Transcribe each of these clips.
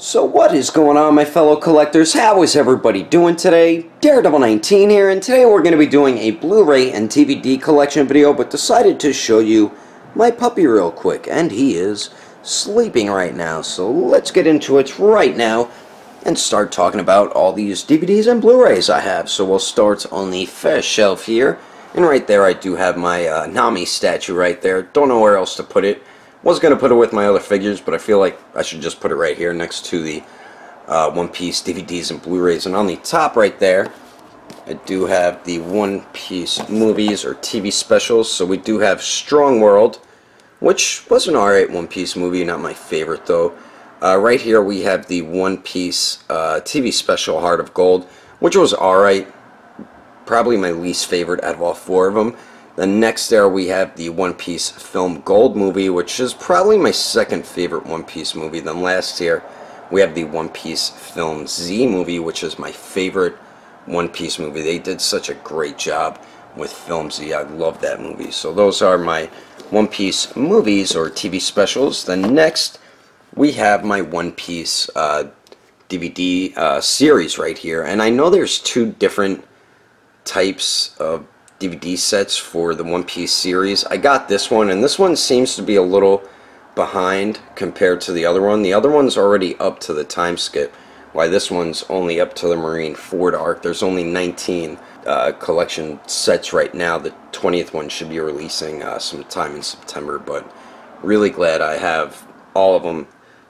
So what is going on, my fellow collectors? How is everybody doing today? DareDevil19 here, and today we're going to be doing a Blu-ray and DVD collection video, but decided to show you my puppy real quick, and he is sleeping right now. So let's get into it right now and start talking about all these DVDs and Blu-rays I have. So we'll start on the first shelf here, and right there I do have my Nami statue right there. Don't know where else to put it. Was going to put it with my other figures, but I feel like I should just put it right here next to the One Piece DVDs and Blu-rays. And on the top right there, I do have the One Piece movies or TV specials. So we do have Strong World, which was an alright One Piece movie, not my favorite though. Right here we have the One Piece TV special, Heart of Gold, which was alright. Probably my least favorite out of all four of them. Then next there we have the One Piece Film Gold movie, which is probably my second favorite One Piece movie. Then last here we have the One Piece Film Z movie, which is my favorite One Piece movie. They did such a great job with Film Z. I love that movie. So those are my One Piece movies or TV specials. Then next we have my One Piece DVD series right here. And I know there's two different types of DVD sets for the One Piece series. I got this one, and this one seems to be a little behind compared to the other one. The other one's already up to the time skip, while this one's only up to the Marine Ford arc. There's only 19 collection sets right now. The 20th one should be releasing sometime in September, but really glad I have all of them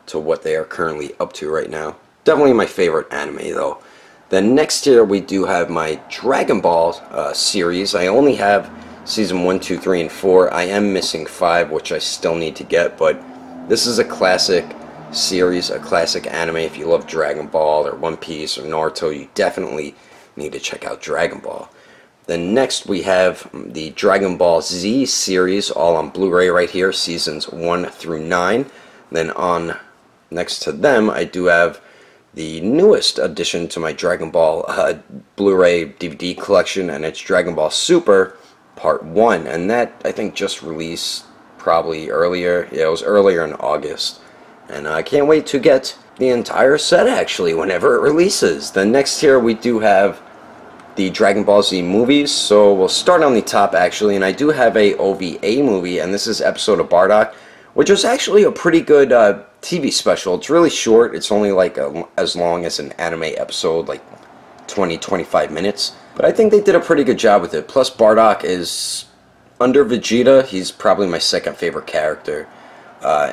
to what they are currently up to right now. Definitely my favorite anime though. Then next here we do have my Dragon Ball series. I only have season 1, 2, 3, and 4. I am missing 5, which I still need to get, but this is a classic series, a classic anime. If you love Dragon Ball or One Piece or Naruto, you definitely need to check out Dragon Ball. Then next we have the Dragon Ball Z series, all on Blu-ray right here, seasons 1 through 9. Then on next to them I do have the newest addition to my Dragon Ball Blu-ray DVD collection, and it's Dragon Ball Super Part 1, and that I think just released probably earlier. Yeah, it was earlier in August, and I can't wait to get the entire set actually whenever it releases. Then next here we do have the Dragon Ball Z movies, so we'll start on the top actually, and I do have a OVA movie, and this is Episode of Bardock, which was actually a pretty good TV special. It's really short. It's only like as long as an anime episode, like 20-25 minutes. But I think they did a pretty good job with it. Plus Bardock is, under Vegeta, he's probably my second favorite character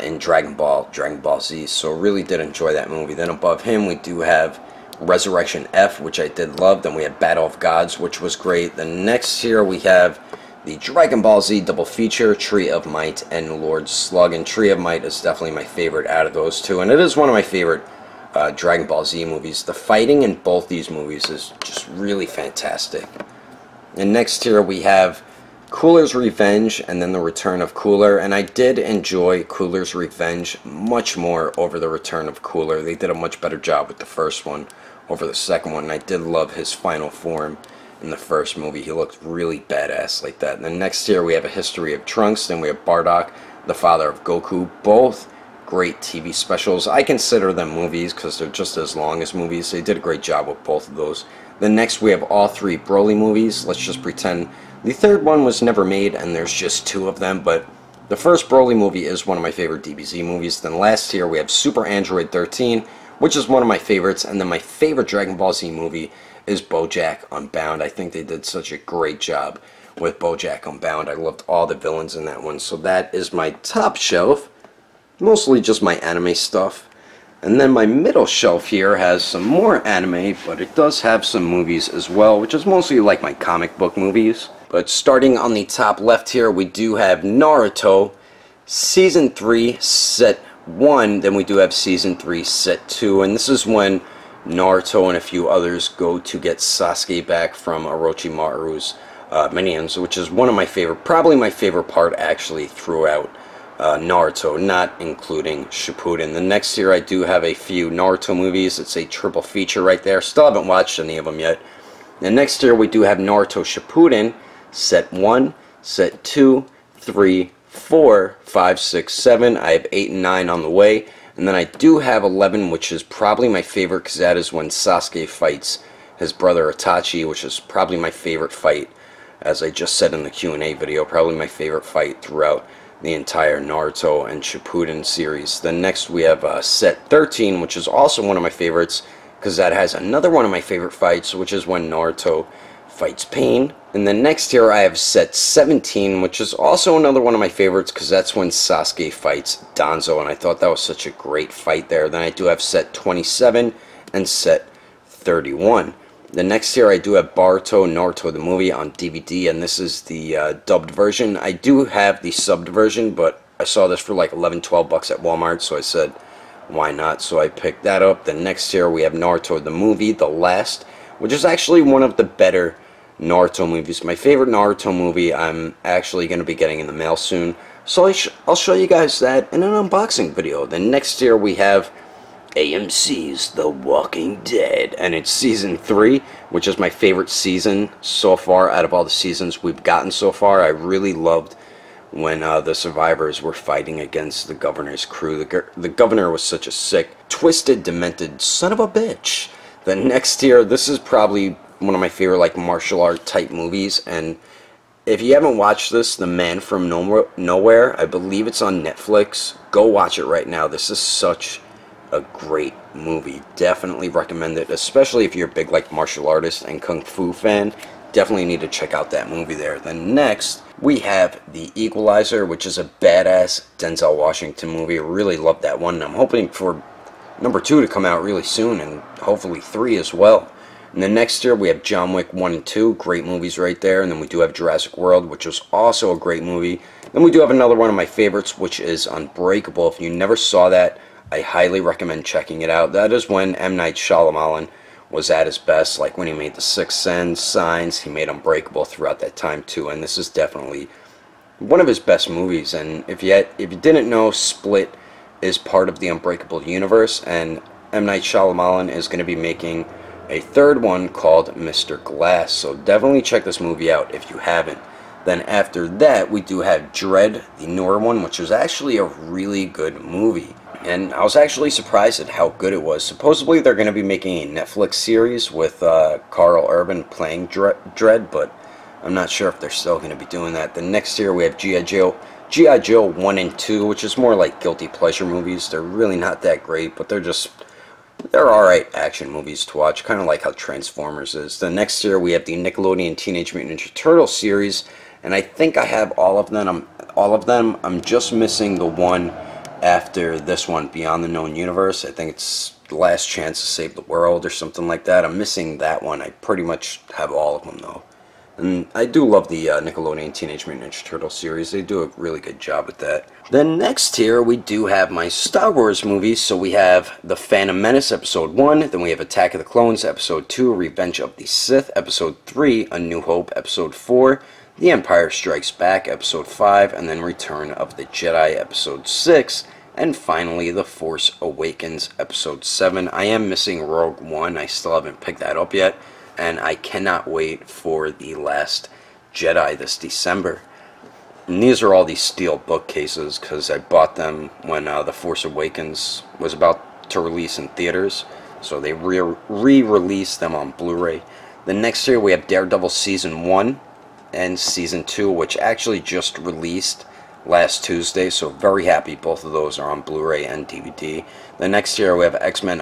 in Dragon Ball Z. So really did enjoy that movie. Then above him we do have Resurrection F, which I did love. Then we have Battle of Gods, which was great. Then next here we have the Dragon Ball Z double feature, Tree of Might and Lord Slug. And Tree of Might is definitely my favorite out of those two, and it is one of my favorite Dragon Ball Z movies. The fighting in both these movies is just really fantastic. And next here we have Cooler's Revenge and then the Return of Cooler, and I did enjoy Cooler's Revenge much more over the Return of Cooler. They did a much better job with the first one over the second one, and I did love his final form. In the first movie, he looked really badass like that. And then next here we have A History of Trunks. Then we have Bardock, the Father of Goku. Both great TV specials. I consider them movies because they're just as long as movies. They did a great job with both of those. Then next we have all three Broly movies. Let's just pretend the third one was never made and there's just two of them. But the first Broly movie is one of my favorite DBZ movies. Then last here we have Super Android 13, which is one of my favorites. And then my favorite Dragon Ball Z movie is BoJack Unbound. I think they did such a great job with BoJack Unbound. I loved all the villains in that one. So that is my top shelf, mostly just my anime stuff. And then my middle shelf here has some more anime, but it does have some movies as well, which is mostly like my comic book movies. But starting on the top left here, we do have Naruto Season 3 Set 1, then we do have Season 3 Set 2, and this is when Naruto and a few others go to get Sasuke back from Orochimaru's minions, which is one of my favorite, probably my favorite part actually throughout Naruto, not including Shippuden. The next here I do have a few Naruto movies. It's a triple feature right there. Still haven't watched any of them yet. And next here we do have Naruto Shippuden, Set 1, Set 2, 3, 4, 5, 6, 7. I have 8 and 9 on the way. And then I do have 11, which is probably my favorite, because that is when Sasuke fights his brother Itachi, which is probably my favorite fight, as I just said in the Q&A video, probably my favorite fight throughout the entire Naruto and Shippuden series. Then next we have set 13, which is also one of my favorites, because that has another one of my favorite fights, which is when Naruto fights Pain. And then next here I have set 17, which is also another one of my favorites, because that's when Sasuke fights Danzo, and I thought that was such a great fight there. Then I do have set 27 and set 31. The next here I do have Boruto Naruto the movie on DVD, and this is the dubbed version. I do have the subbed version, but I saw this for like 11-12 bucks at Walmart, so I said why not, so I picked that up. The next here we have Naruto the movie, The Last, which is actually one of the better Naruto movies. My favorite Naruto movie. I'm actually going to be getting in the mail soon, so I'll show you guys that in an unboxing video. Then next here we have AMC's The Walking Dead, and it's season 3, which is my favorite season so far out of all the seasons we've gotten so far. I really loved when the survivors were fighting against the governor's crew. The governor was such a sick, twisted, demented son of a bitch. Then next here, this is probably one of my favorite like martial art type movies, and if you haven't watched this, The Man from Nowhere, I believe it's on Netflix. Go watch it right now. This is such a great movie. Definitely recommend it, especially if you're a big like martial artist and kung fu fan. Definitely need to check out that movie there. Then next we have The Equalizer, which is a badass Denzel Washington movie. I really love that one. I'm hoping for number 2 to come out really soon, and hopefully 3 as well. And then next year we have John Wick 1 and 2, great movies right there. And then we do have Jurassic World, which was also a great movie. Then we do have another one of my favorites, which is Unbreakable. If you never saw that, I highly recommend checking it out. That is when M. Night Shyamalan was at his best, like when he made The Sixth Sense, Signs. He made Unbreakable throughout that time too, and this is definitely one of his best movies. And if you didn't know, Split is part of the Unbreakable universe, and M. Night Shyamalan is going to be making a third one called Mr. Glass, so definitely check this movie out if you haven't. Then after that we do have Dread, the newer one, which was actually a really good movie. And I was actually surprised at how good it was. Supposedly they're going to be making a Netflix series with Carl Urban playing Dredd, but I'm not sure if they're still going to be doing that. The next year we have G.I. Joe 1 and 2, which is more like guilty pleasure movies. They're really not that great, but they're alright action movies to watch, kind of like how Transformers is. The next year we have the Nickelodeon Teenage Mutant Ninja Turtles series, and I think I have all of them. I'm just missing the one after this one, Beyond the Known Universe. I think it's The Last Chance to Save the World or something like that. I'm missing that one. I pretty much have all of them though. And I do love the Nickelodeon Teenage Mutant Ninja Turtles series. They do a really good job with that. Then next here we do have my Star Wars movies. So we have The Phantom Menace Episode 1. Then we have Attack of the Clones Episode 2, Revenge of the Sith Episode 3, A New Hope Episode 4, The Empire Strikes Back Episode 5, and then Return of the Jedi Episode 6. And finally, The Force Awakens Episode 7. I am missing Rogue One. I still haven't picked that up yet. And I cannot wait for The Last Jedi this December. And these are all these steel bookcases because I bought them when The Force Awakens was about to release in theaters. So they re-released them on Blu Ray. The next year we have Daredevil Season 1 and Season 2, which actually just released last Tuesday, so very happy both of those are on Blu Ray and DVD. The next year we have X-Men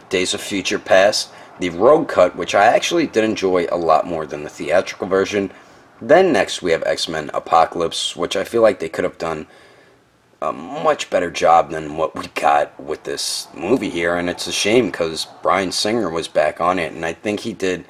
Days of Future Past, the Rogue Cut, which I actually did enjoy a lot more than the theatrical version. Then next we have X-Men Apocalypse, which I feel like they could have done a much better job than what we got with this movie here, and it's a shame because Bryan Singer was back on it, and I think he did.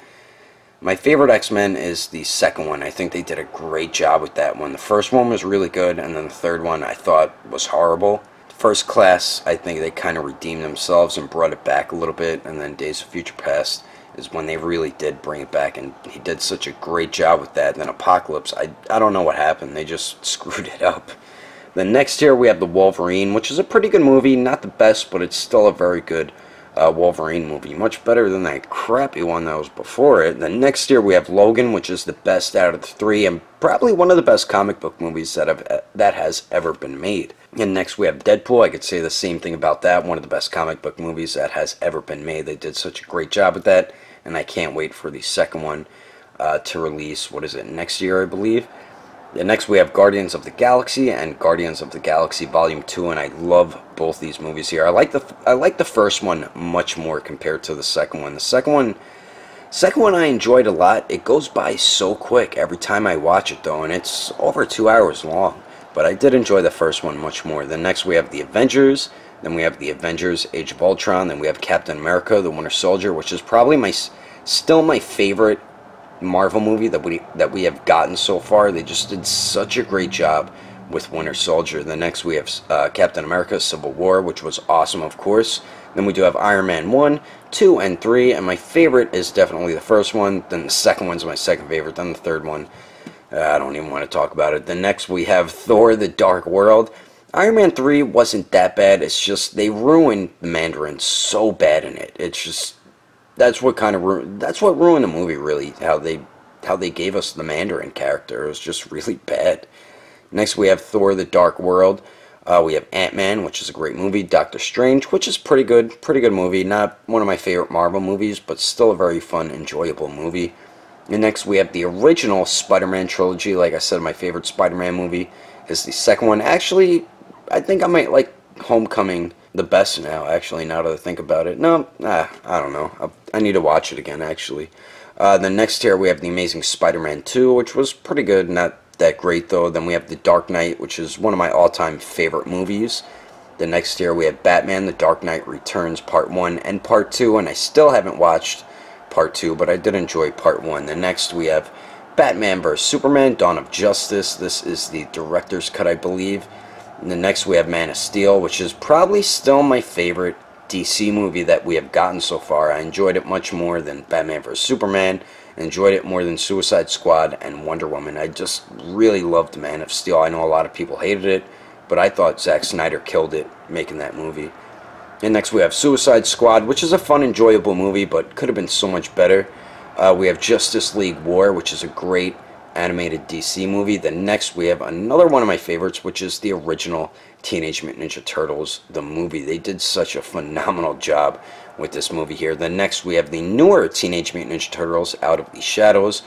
My favorite X-Men is the second one. I think they did a great job with that one. The first one was really good, and then the third one I thought was horrible. First Class, I think they kind of redeemed themselves and brought it back a little bit, and then Days of Future Past is when they really did bring it back, and he did such a great job with that. And then Apocalypse, I don't know what happened. They just screwed it up. Then next year we have The Wolverine, which is a pretty good movie. Not the best, but it's still a very good Wolverine movie. Much better than that crappy one that was before it. Then next year we have Logan, which is the best out of the three, and probably one of the best comic book movies that has ever been made. And next we have Deadpool. I could say the same thing about that. One of the best comic book movies that has ever been made. They did such a great job with that, and I can't wait for the second one to release, what is it, next year, I believe. And next we have Guardians of the Galaxy and Guardians of the Galaxy Volume 2, and I love both these movies here. I like the first one much more compared to the second one. The second one I enjoyed a lot. It goes by so quick every time I watch it though, and it's over 2 hours long. But I did enjoy the first one much more. Then next we have the Avengers. Then we have the Avengers Age of Ultron. Then we have Captain America, the Winter Soldier, which is probably still my favorite Marvel movie that we have gotten so far. They just did such a great job with Winter Soldier. The next we have Captain America Civil War, which was awesome, of course. Then we do have Iron Man 1, 2, and 3, and my favorite is definitely the first one. Then the second one's my second favorite. Then the third one, I don't even want to talk about it. Then next we have Thor: The Dark World. Iron Man 3 wasn't that bad. It's just they ruined Mandarin so bad in it. It's just that's what ruined the movie, really. How they gave us the Mandarin character. It was just really bad. Next we have Thor: The Dark World. We have Ant-Man, which is a great movie. Doctor Strange, which is pretty good movie. Not one of my favorite Marvel movies, but still a very fun, enjoyable movie. And next we have the original Spider-Man trilogy. Like I said, my favorite Spider-Man movie is the second one. Actually, I think I might like Homecoming the best now, actually, now that I think about it. No, I don't know. I need to watch it again, actually. Then next here we have The Amazing Spider-Man 2, which was pretty good, not that great, though. Then we have The Dark Knight, which is one of my all-time favorite movies. The next here we have Batman: The Dark Knight Returns Part 1 and Part 2, and I still haven't watched Part 2, but I did enjoy Part 1. The next we have Batman vs. Superman: Dawn of Justice. This is the director's cut, I believe. And the next we have Man of Steel, which is probably still my favorite DC movie that we have gotten so far. I enjoyed it much more than Batman vs. Superman. I enjoyed it more than Suicide Squad and Wonder Woman. I just really loved Man of Steel. I know a lot of people hated it, but I thought Zack Snyder killed it making that movie. And next we have Suicide Squad, which is a fun, enjoyable movie, but could have been so much better. We have Justice League War, which is a great animated DC movie. Then next we have another one of my favorites, which is the original Teenage Mutant Ninja Turtles, the movie. They did such a phenomenal job with this movie here. Then next we have the newer Teenage Mutant Ninja Turtles, Out of the Shadows,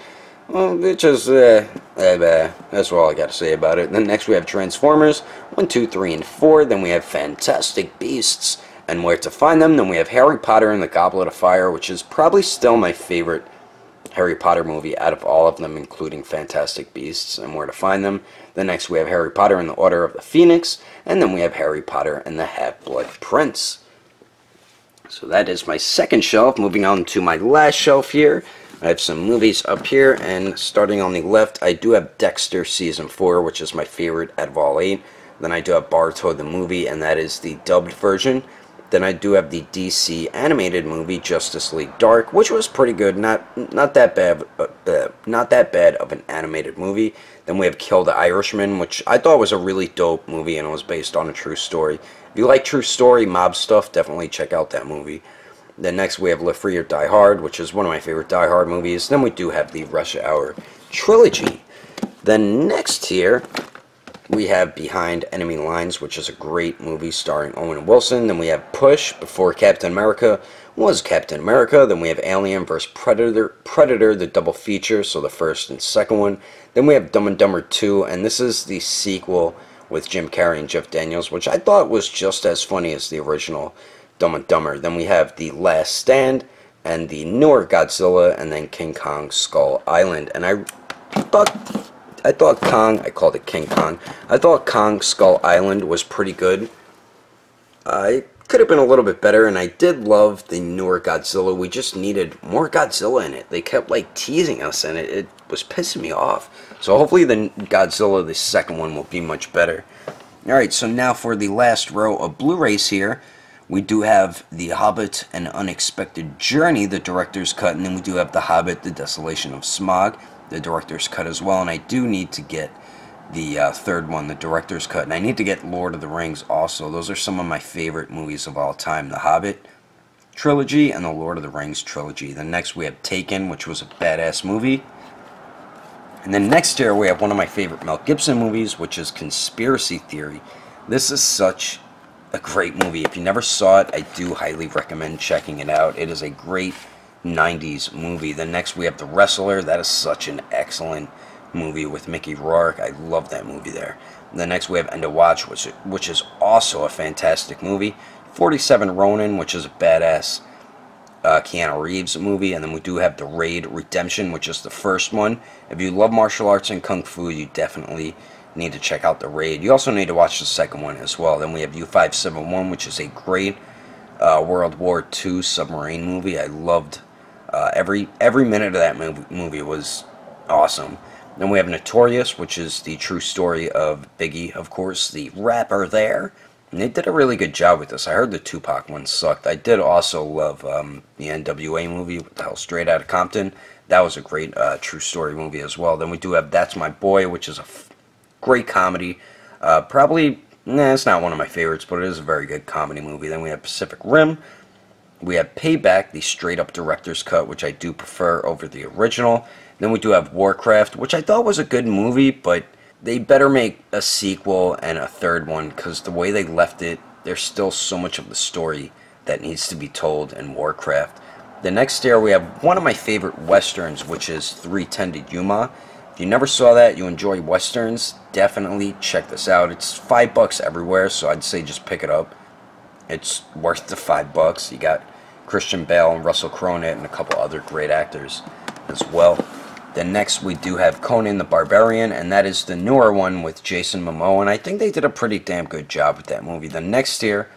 which is that's all I got to say about it. Then next we have Transformers 1, 2, 3, and 4. Then we have Fantastic Beasts and Where to Find Them. Then we have Harry Potter and the Goblet of Fire, which is probably still my favorite Harry Potter movie out of all of them, including Fantastic Beasts and Where to Find Them. Then next we have Harry Potter and the Order of the Phoenix, and then we have Harry Potter and the Half-Blood Prince. So that is my second shelf. Moving on to my last shelf here, I have some movies up here, and starting on the left, I do have Dexter Season 4, which is my favorite out of all 8. Then I do have Boruto the movie, and that is the dubbed version. Then I do have the DC animated movie Justice League Dark, which was pretty good, not that bad of an animated movie. Then we have Kill the Irishman, which I thought was a really dope movie, and it was based on a true story. If you like true story mob stuff, definitely check out that movie. Then next we have Live Free or Die Hard, which is one of my favorite Die Hard movies. Then we do have the Rush Hour trilogy. Then next here we have Behind Enemy Lines, which is a great movie starring Owen Wilson. Then we have Push, Before Captain America was Captain America. Then we have Alien vs. Predator, the double feature, so the first and second one. Then we have Dumb and Dumber 2, and this is the sequel with Jim Carrey and Jeff Daniels, which I thought was just as funny as the original Dumb and Dumber. Then we have The Last Stand, and the newer Godzilla, and then King Kong Skull Island. And I thought Kong, I called it King Kong, I thought Kong Skull Island was pretty good. It could have been a little bit better, and I did love the newer Godzilla. We just needed more Godzilla in it. They kept like teasing us, and it was pissing me off. So hopefully the Godzilla, the second one, will be much better. Alright, so now for the last row of Blu-rays here, we do have The Hobbit, An Unexpected Journey, the director's cut, and then we do have The Hobbit, The Desolation of Smaug, the director's cut as well. And I do need to get the third one, the director's cut, and I need to get Lord of the Rings also. Those are some of my favorite movies of all time: The Hobbit, trilogy and the Lord of the Rings trilogy. Then next we have Taken, which was a badass movie. And then next here we have one of my favorite Mel Gibson movies, which is Conspiracy Theory. This is such a great movie. If you never saw it, I do highly recommend checking it out. It is a great 90s movie. Then next we have The Wrestler. That is such an excellent movie with Mickey Rourke. I love that movie there. And then next we have End of Watch, which is also a fantastic movie. 47 Ronin, which is a badass Keanu Reeves movie. And then we do have The Raid Redemption, which is the first one. If you love martial arts and kung fu, you definitely need to check out The Raid. You also need to watch the second one as well. Then we have U-571, which is a great World War II submarine movie. I loved every minute of that movie was awesome. Then we have Notorious, which is the true story of Biggie, of course, the rapper there. And they did a really good job with this. I heard the Tupac one sucked. I did also love the NWA movie, What the Hell, Straight Outta Compton. That was a great true story movie as well. Then we do have That's My Boy, which is a great comedy. Probably, it's not one of my favorites, but it is a very good comedy movie. Then we have Pacific Rim. We have Payback, the straight-up director's cut, which I do prefer over the original. Then we do have Warcraft, which I thought was a good movie, but they better make a sequel and a third one, because the way they left it, there's still so much of the story that needs to be told in Warcraft. The next here we have one of my favorite westerns, which is 3:10 to Yuma. If you never saw that, you enjoy westerns, definitely check this out. It's $5 everywhere, so I'd say just pick it up. It's worth the $5. You got Christian Bale and Russell Crowe in it and a couple other great actors as well. Then next we do have Conan the Barbarian, and that is the newer one with Jason Momoa, and I think they did a pretty damn good job with that movie. The next here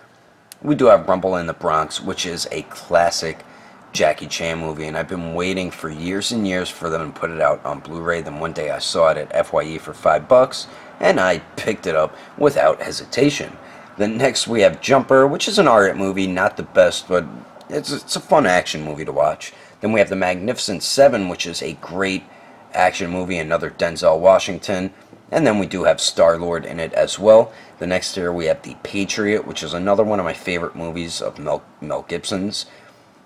we do have Rumble in the Bronx, which is a classic Jackie Chan movie, and I've been waiting for years and years for them to put it out on Blu-ray. Then one day I saw it at FYE for $5, and I picked it up without hesitation. Then next we have Jumper, which is an R-rated movie, not the best, but it's a fun action movie to watch. Then we have The Magnificent Seven, which is a great action movie, another Denzel Washington. And then we do have Star-Lord in it as well. The next here we have The Patriot, which is another one of my favorite movies of Mel Gibson's.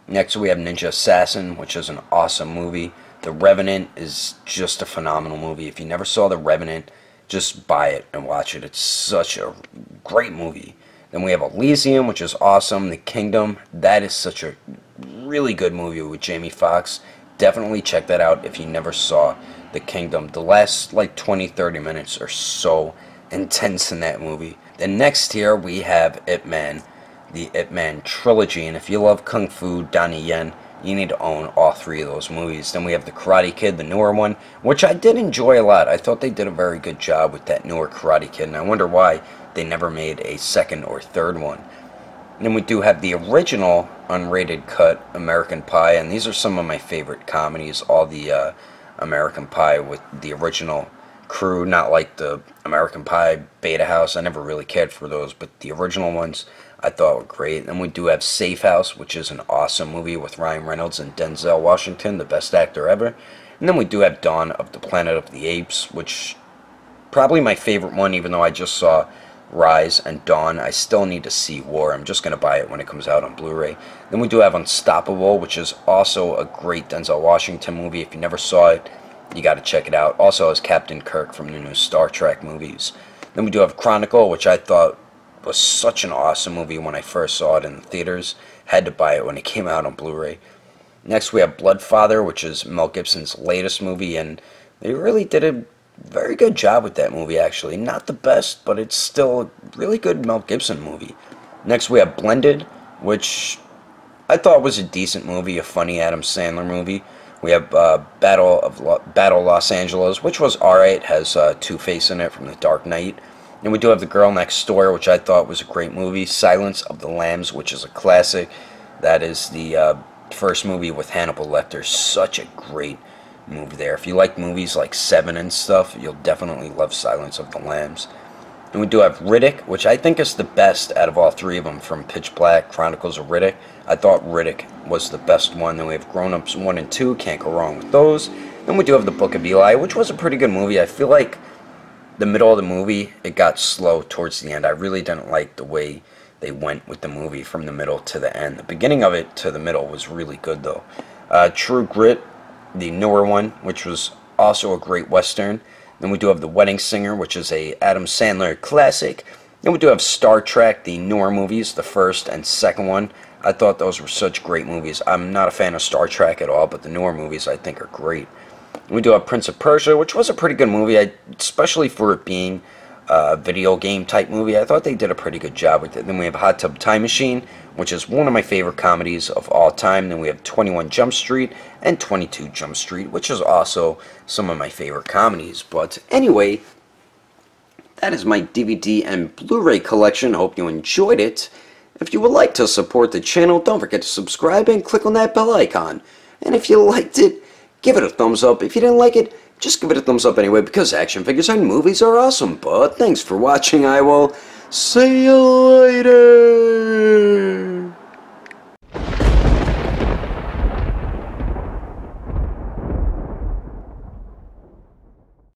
Next we have Ninja Assassin, which is an awesome movie. The Revenant is just a phenomenal movie. If you never saw The Revenant, just buy it and watch it. It's such a great movie. Then we have Elysium, which is awesome. The Kingdom, that is such a really good movie with Jamie Foxx. Definitely check that out if you never saw The Kingdom. The last like 20-30 minutes are so intense in that movie. Then next here we have Ip Man, the Ip Man trilogy. And if you love Kung Fu, Donnie Yen, you need to own all three of those movies. Then we have The Karate Kid, the newer one, which I did enjoy a lot. I thought they did a very good job with that newer Karate Kid, and I wonder why they never made a second or third one. And then we do have the original unrated cut, American Pie, and these are some of my favorite comedies, all the American Pie with the original crew, not like the American Pie Beta House. I never really cared for those, but the original ones I thought were great. And we do have Safe House, which is an awesome movie with Ryan Reynolds and Denzel Washington, the best actor ever. And then we do have Dawn of the Planet of the Apes, which probably my favorite one, even though I just saw Rise and Dawn. I still need to see War. I'm just going to buy it when it comes out on Blu-ray. Then we do have Unstoppable, which is also a great Denzel Washington movie. If you never saw it, you got to check it out. Also has Captain Kirk from the new Star Trek movies. Then we do have Chronicle, which I thought was such an awesome movie when I first saw it in the theaters. Had to buy it when it came out on Blu-ray. Next we have Bloodfather, which is Mel Gibson's latest movie, and they really did a very good job with that movie, actually. Not the best, but it's still a really good Mel Gibson movie. Next we have Blended, which I thought was a decent movie, a funny Adam Sandler movie. We have Battle Los Angeles, which was alright, has Two-Face in it from The Dark Knight. And we do have The Girl Next Door, which I thought was a great movie. Silence of the Lambs, which is a classic. That is the first movie with Hannibal Lecter. Such a great movie there. If you like movies like Seven and stuff, you'll definitely love Silence of the Lambs. And we do have Riddick, which I think is the best out of all three of them, from Pitch Black, Chronicles of Riddick. I thought Riddick was the best one. Then we have Grown Ups 1 and 2, can't go wrong with those. Then we do have The Book of Eli, which was a pretty good movie. I feel like the middle of the movie, it got slow towards the end. I really didn't like the way they went with the movie from the middle to the end. The beginning of it to the middle was really good, though. True Grit, the newer one, which was also a great Western. Then we do have The Wedding Singer, which is a Adam Sandler classic. Then we do have Star Trek, the newer movies, the first and second one. I thought those were such great movies. I'm not a fan of Star Trek at all, but the newer movies I think are great. We do have Prince of Persia, which was a pretty good movie, especially for it being a video game type movie. I thought they did a pretty good job with it. Then we have Hot Tub Time Machine, which is one of my favorite comedies of all time. Then we have 21 Jump Street and 22 Jump Street, which is also some of my favorite comedies. But anyway, that is my DVD and Blu-ray collection. Hope you enjoyed it. If you would like to support the channel, don't forget to subscribe and click on that bell icon. And if you liked it, give it a thumbs up. If you didn't like it, just give it a thumbs up anyway, because action figures and movies are awesome. But thanks for watching. I will see you later.